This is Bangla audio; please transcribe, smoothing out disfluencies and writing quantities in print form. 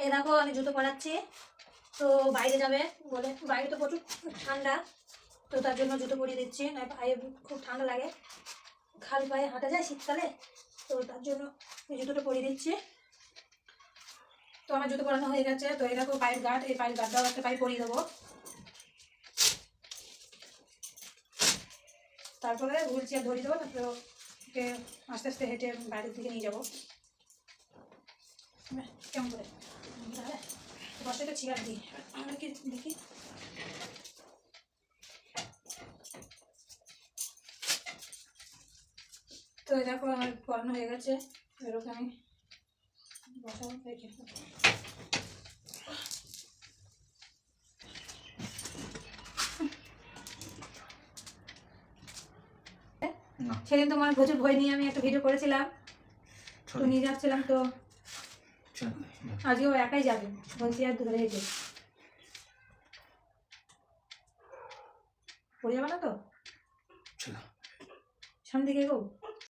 এই দেখো আমি জুতো পরাচ্ছি, তো বাইরে যাবে বলে, বাইরে তো প্রচুর ঠান্ডা, তো তার জন্য জুতো পরিয়ে দিচ্ছি, না পায়ে খুব ঠান্ডা লাগে, খালি পায়ে হাঁটা যায় শীতকালে, তো তার জন্য এই জুতোটা পরিয়ে দিচ্ছি। তো আমার জুতো পরানো হয়ে গেছে, তো এই দেখো পায়ের গার্ড, এই পায়ের গার্ডটাও একটা পায়ে পরিয়ে দেবো, তারপরে হুইল চেয়ার ধরিয়ে দেবো, তারপরে ওকে আস্তে আস্তে হেঁটে বাইরের দিকে নিয়ে যাবো। কেমন করে তাহলে বসাটা চেয়ার দিই, আমরা কি দেখি। তো দেখো আমার পড়ানো হয়ে গেছে, এরকম আমি বসাবো রেখে। সেদিন তোমার প্রচুর ভয় নিয়ে আমি একটা ভিডিও করেছিলাম, তো নিয়ে যাচ্ছিলাম, তো আজকেও একাই যাবে বলছি, আর ধরে হেঁটে পড়ে যাবে না তো, সামনে দিকে এগো।